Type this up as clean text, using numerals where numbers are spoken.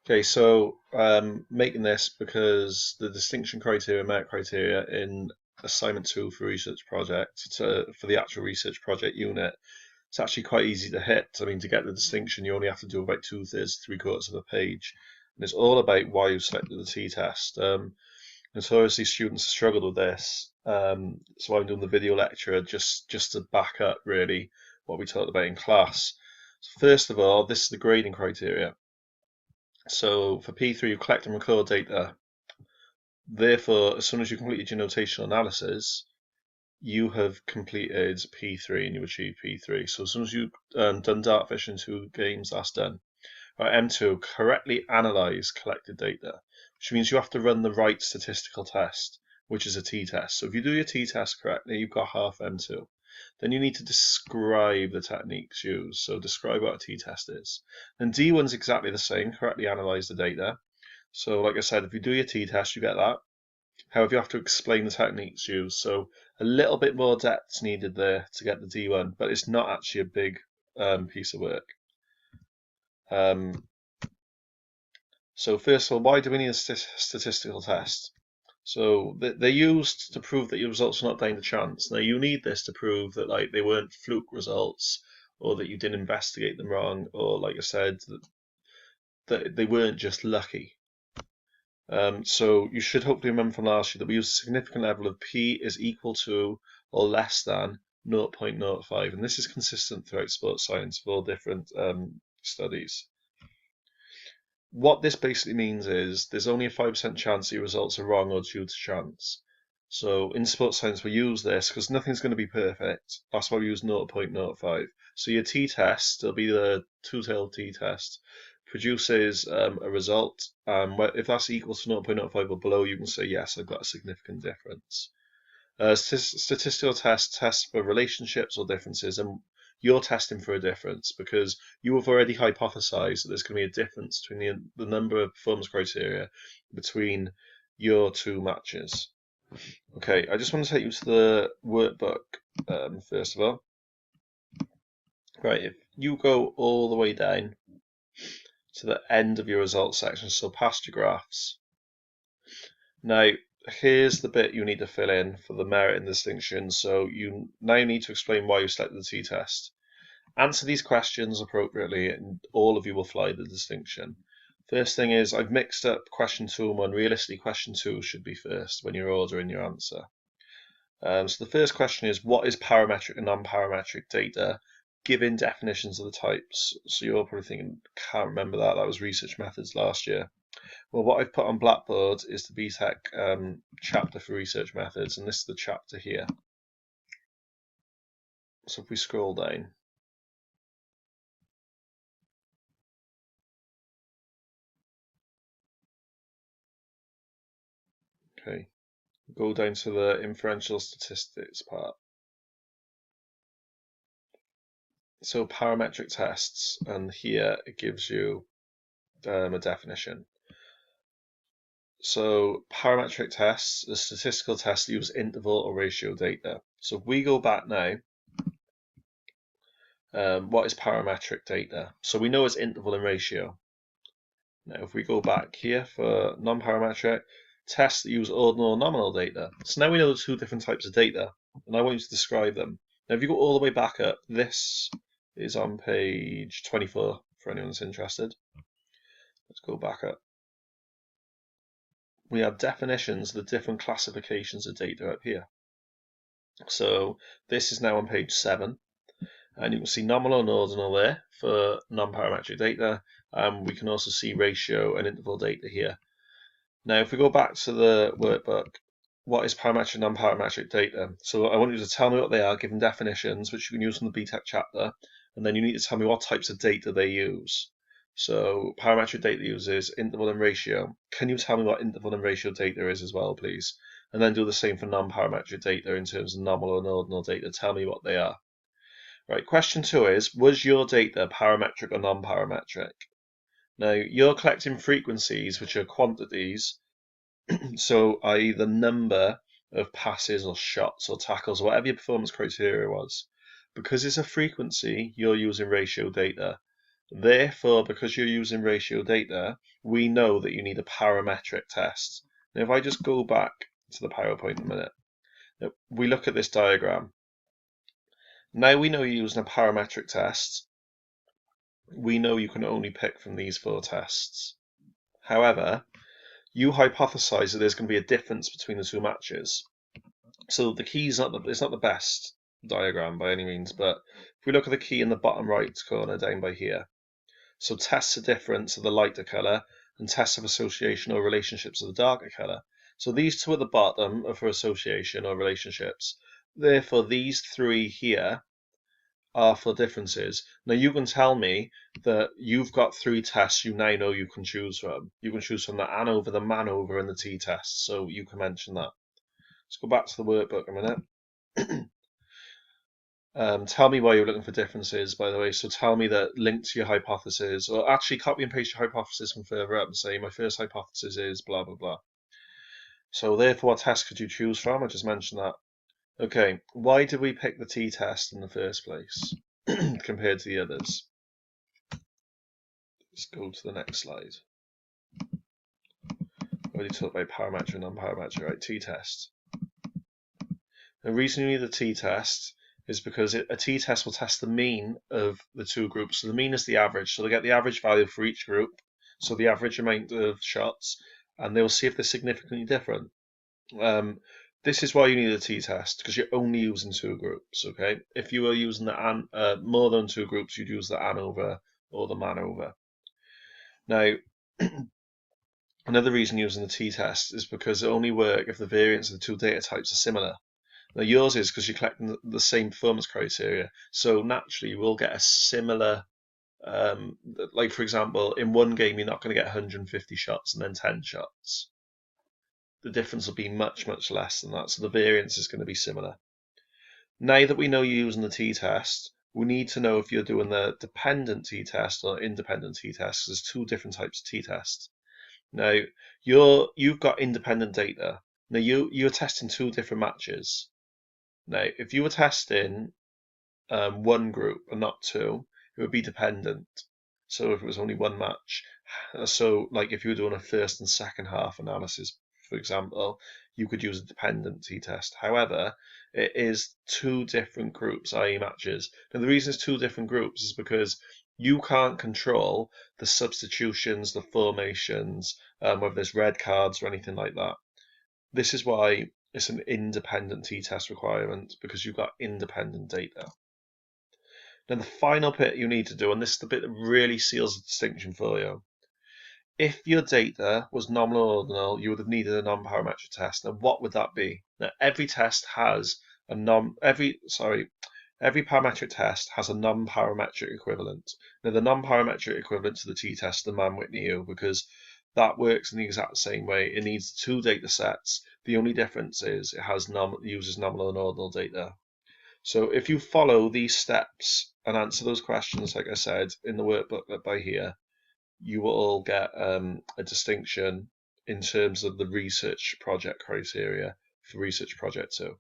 Okay, so making this because the distinction criteria, merit criteria in assignment 2 for research project, for the actual research project unit, it's actually quite easy to hit. I mean, to get the distinction, you only have to do about 2/3, 3/4 of a page. And it's all about why you selected the t-test. Notoriously, students have struggled with this. So I'm doing the video lecture just to back up really what we talked about in class. So first of all, this is the grading criteria. So for P3, you collect and record data. Therefore, as soon as you completed your notational analysis, you have completed P3 and you've achieved P3. So as soon as you've done Dartfish in 2 games, that's done. Right, M2, correctly analyze collected data, which means you have to run the right statistical test, which is a t-test. So if you do your t-test correctly, you've got half M2. Then you need to describe the techniques used. So describe what a t-test is. And D1's exactly the same, correctly analyze the data. So like I said, if you do your t-test, you get that. However, you have to explain the techniques used. So a little bit more depth needed there to get the D1, but it's not actually a big piece of work. So first of all, why do we need a statistical test? So they're used to prove that your results are not down to chance. Now you need this to prove that like they weren't fluke results, or that you didn't investigate them wrong, or like I said, that they weren't just lucky. So you should hopefully remember from last year that we use a significant level of P is equal to or less than 0.05, and this is consistent throughout sports science for all different studies. What this basically means is there's only a 5% chance that your results are wrong or due to chance. So in sports science, we use this because nothing's going to be perfect. That's why we use 0.05. So your t-test, it'll be the two-tailed t-test, produces a result. If that's equal to 0.05 or below, you can say, yes, I've got a significant difference. Statistical tests for relationships or differences, and you're testing for a difference because you have already hypothesized that there's going to be a difference between the number of performance criteria between your two matches. Okay, I just want to take you to the workbook first of all. Right, if you go all the way down to the end of your results section, so past your graphs. Now, here's the bit you need to fill in for the merit and distinction. So you now need to explain why you selected the t-test. Answer these questions appropriately and all of you will fly the distinction. First thing is I've mixed up question 2 and 1. Realistically, question 2 should be first when you're ordering your answer. So the first question is, what is parametric and non-parametric data? Given definitions of the types. So you're probably thinking, can't remember that. That was research methods last year. Well, what I've put on Blackboard is the BTEC chapter for research methods, and this is the chapter here. So if we scroll down, okay, go down to the inferential statistics part. So parametric tests, and here it gives you a definition. So parametric tests, the statistical tests use interval or ratio data. So if we go back now, what is parametric data? So we know it's interval and ratio. Now if we go back here for non-parametric, tests that use ordinal or nominal data. So now we know the two different types of data, and I want you to describe them. Now if you go all the way back up, this is on page 24 for anyone that's interested. Let's go back up. We have definitions of the different classifications of data up here. So this is now on page 7, and you can see nominal and ordinal there for non-parametric data. We can also see ratio and interval data here. Now, if we go back to the workbook, what is parametric and non-parametric data? So I want you to tell me what they are, given definitions, which you can use from the BTEC chapter, and then you need to tell me what types of data they use. So parametric data uses interval and ratio. Can you tell me what interval and ratio data is as well, please? And then do the same for non-parametric data in terms of nominal and ordinal data. Tell me what they are. Right, question 2 is, was your data parametric or non-parametric? Now, you're collecting frequencies, which are quantities, so i.e. the number of passes or shots or tackles, or whatever your performance criteria was. Because it's a frequency, you're using ratio data. Therefore, because you're using ratio data, we know that you need a parametric test. Now, if I just go back to the PowerPoint in a minute, we look at this diagram. Now we know you're using a parametric test. We know you can only pick from these 4 tests. However, you hypothesize that there's going to be a difference between the 2 matches. So the key is it's not the best diagram by any means, but if we look at the key in the bottom right corner down by here, so tests a difference of the lighter color and tests of association or relationships of the darker color. So these 2 at the bottom are for association or relationships. Therefore, these 3 here are for differences. Now you can tell me that you've got 3 tests you now know you can choose from. You can choose from the ANOVA, the MANOVA, and the t-test. So you can mention that. Let's go back to the workbook a minute. Tell me why you're looking for differences, by the way. So tell me that link to your hypothesis, or actually copy and paste your hypothesis from further up and say, my first hypothesis is blah, blah, blah. So therefore, what test could you choose from? I just mentioned that. Okay, why did we pick the t-test in the first place compared to the others? Let's go to the next slide. We already talked about parametric and non-parametric, right? T-test. The reason you need a t-test is because a t-test will test the mean of the 2 groups. So the mean is the average. So they get the average value for each group, so the average amount of shots, and they'll see if they're significantly different. This is why you need a t-test, because you're only using 2 groups. Okay, if you were using the more than 2 groups, you'd use the ANOVA or the MANOVA. Now, another reason using the t-test is because it only works if the variance of the 2 data types are similar. Now yours is because you're collecting the same performance criteria, so naturally you will get a similar, like for example, in one game you're not going to get 150 shots and then 10 shots. The difference will be much, much less than that, so the variance is going to be similar. Now that we know you're using the t-test, we need to know if you're doing the dependent t-test or independent t-test. There's 2 different types of t-tests. Now you've got independent data. Now you're testing 2 different matches. Now, if you were testing 1 group and not 2, it would be dependent. So if it was only 1 match, so like if you were doing a first and second half analysis, for example, you could use a dependent t-test. However, it is 2 different groups, i.e. matches. Now, the reason it's 2 different groups is because you can't control the substitutions, the formations, whether there's red cards or anything like that. This is why it's an independent t-test requirement, because you've got independent data. Now the final bit you need to do, and this is the bit that really seals the distinction for you. If your data was nominal or ordinal, you would have needed a non-parametric test. Now what would that be? Now every test has a every parametric test has a non-parametric equivalent. Now the non-parametric equivalent to the t-test is the Mann-Whitney U, because that works in the exact same way. It needs 2 data sets. The only difference is it uses nominal and ordinal data. So if you follow these steps and answer those questions, like I said, in the workbook by here, you will get a distinction in terms of the research project criteria for research project 2.